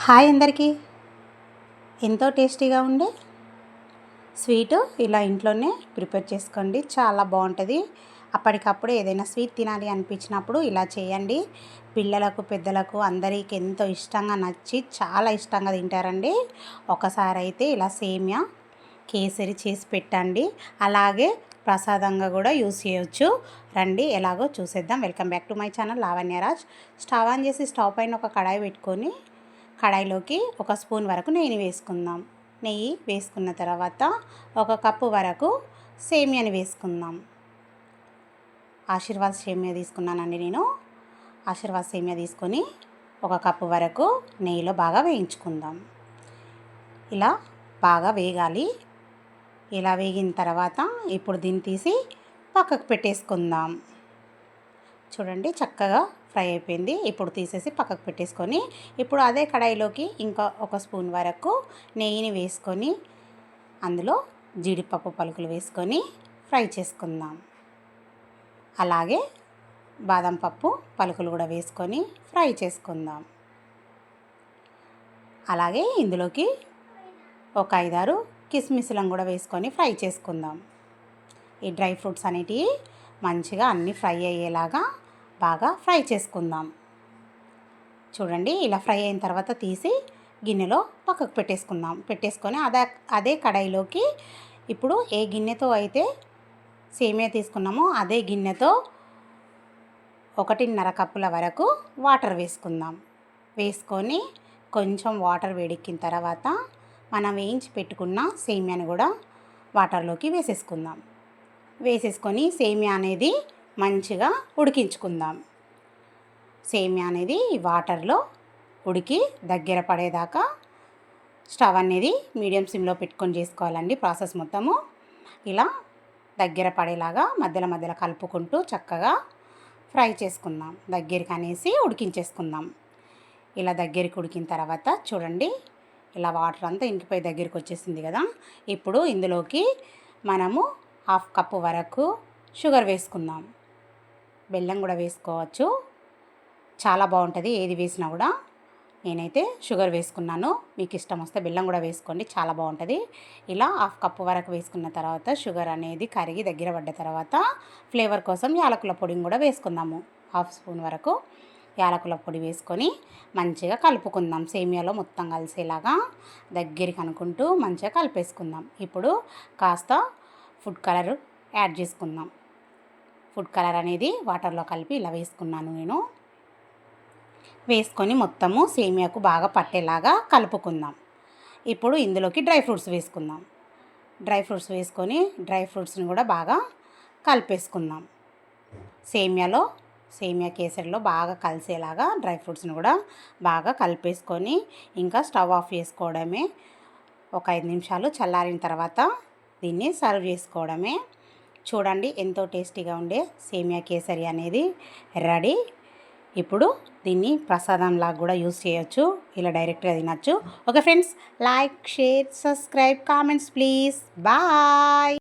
Hi అందరికీ. ఎంతో టేస్టీగా ఉండే స్వీటు ఇలా ఇంట్లోనే ప్రిపేర్ చేసుకోండి. చాలా బాగుంటుంది. అప్పటికప్పుడు ఏదైనా స్వీట్ తినాలి అనిపించినప్పుడు ఇలా చేయండి. పిల్లలకు పెద్దలకు అందరికీ ఎంతో ఇష్టంగా నచ్చి చాలా ఇష్టంగా తింటారండి. ఒకసారి అయితే ఇలా సేమియా కేసరి చేసి పెట్టండి. అలాగే ప్రసాదంగా కూడా యూస్ చేయొచ్చు. రండి ఎలాగో చూసేద్దాం. Welcome back to my channel Lavanyaraj. Stove on చేసి స్టవ్ పైన ఒక కడాయి పెట్టుకొని కడాయిలోకి 1 స్పూన్ వరకు నెయ్యి వేసుకుందాం. నెయ్యి వేసుకున్న తర్వాత 1 కప్పు వరకు సేమియాని వేసుకుందాం. ఆశీర్వాద్ సేమియా తీసుకున్నానండి నేను. ఆశీర్వాద్ సేమియా తీసుకొని 1 కప్పు వరకు నెయ్యిలో బాగా వేయించుకుందాం. ఇలా బాగా వేగాలి. ఇలా వేగిన తర్వాత ఇప్పుడు దీన్ని తీసి పక్కకు పెట్టేసుకుందాం. చూడండి చక్కగా ఫ్రై అయిపోయింది. ఇప్పుడు తీసేసి పక్కకు పెట్టేసుకొని ఇప్పుడు అదే కడాయిలోకి ఇంకా 1 స్పూన్ వరకు నెయ్యిని వేసుకొని అందులో జీడిపప్పు పలుకులు వేసుకొని ఫ్రై చేసుకుందాం. అలాగే బాదం పప్పు పలుకులు కూడా వేసుకొని ఫ్రై చేసుకుందాం. అలాగే ఇందులోకి ఒక 5-6 కిస్మిస్లను కూడా వేసుకొని ఫ్రై చేసుకుందాం. ఈ డ్రై ఫ్రూట్స్ అనేటివి మంచిగా అన్నీ ఫ్రై అయ్యేలాగా బాగా ఫ్రై చేసుకుందాం. చూడండి ఇలా ఫ్రై అయిన తర్వాత తీసి గిన్నెలో పక్కకు పెట్టేసుకొని అదే కడాయిలోకి ఇప్పుడు ఏ గిన్నెతో అయితే సేమియా తీసుకున్నామో అదే గిన్నెతో 1.5 కప్పుల వరకు వాటర్ వేసుకుందాం. వేసుకొని కొంచెం వాటర్ వేడెక్కిన తర్వాత మనం వేయించి పెట్టుకున్న సేమియాని కూడా వాటర్లోకి వేసేసుకొని సేమియా అనేది మంచిగా ఉడికించుకుందాం. సేమియా అనేది ఈ వాటర్లో ఉడికి దగ్గర పడేదాకా స్టవ్ అనేది మీడియం సిమ్లో పెట్టుకొని చేసుకోవాలండి. ప్రాసెస్ మొత్తము ఇలా దగ్గర పడేలాగా మధ్యలో కలుపుకుంటూ చక్కగా ఫ్రై చేసుకుందాం. దగ్గరికి అనేసి ఉడికించేసుకుందాం. ఇలా దగ్గరికి ఉడికిన తర్వాత చూడండి ఇలా వాటర్ అంతా ఇంకిపోయి దగ్గరికి వచ్చేసింది కదా. ఇప్పుడు ఇందులోకి మనము 1/2 కప్పు వరకు షుగర్ వేసుకుందాం. బెల్లం కూడా వేసుకోవచ్చు, చాలా బాగుంటుంది ఏది వేసినా కూడా. నేనైతే షుగర్ వేసుకున్నాను. మీకు ఇష్టం వస్తే బెల్లం కూడా వేసుకోండి, చాలా బాగుంటుంది. ఇలా 1/2 కప్పు వరకు వేసుకున్న తర్వాత షుగర్ అనేది కరిగి దగ్గర పడ్డ తర్వాత ఫ్లేవర్ కోసం యాలకుల పొడిని కూడా వేసుకుందాము. 1/2 స్పూన్ వరకు యాలకుల పొడి వేసుకొని మంచిగా కలుపుకుందాం. సేమియాలో మొత్తం కలిసేలాగా దగ్గరికి అనుకుంటూ మంచిగా కలిపేసుకుందాం. ఇప్పుడు కాస్త ఫుడ్ కలర్ యాడ్ చేసుకుందాం. ఫుడ్ కలర్ అనేది వాటర్లో కలిపి ఇలా వేసుకున్నాను నేను. వేసుకొని మొత్తము సేమియాకు బాగా పట్టేలాగా కలుపుకుందాం. ఇప్పుడు ఇందులోకి డ్రై ఫ్రూట్స్ వేసుకుందాం. డ్రై ఫ్రూట్స్ వేసుకొని డ్రై ఫ్రూట్స్ని కూడా బాగా కలిపేసుకుందాం. సేమియా కేసరిలో బాగా కలిసేలాగా డ్రై ఫ్రూట్స్ని కూడా బాగా కలిపేసుకొని ఇంకా స్టవ్ ఆఫ్ చేసుకోవడమే. ఒక 5 నిమిషాలు చల్లారిన తర్వాత దీన్ని సర్వ్ చేసుకోవడమే. చూడండి ఎంతో టేస్టీగా ఉండే సేమియా కేసరి అనేది రెడీ. ఇప్పుడు దీన్ని ప్రసాదంలాగా కూడా యూస్ చేయొచ్చు, ఇలా డైరెక్ట్గా తినచ్చు. Okay friends, like, share, subscribe, comments please. Bye.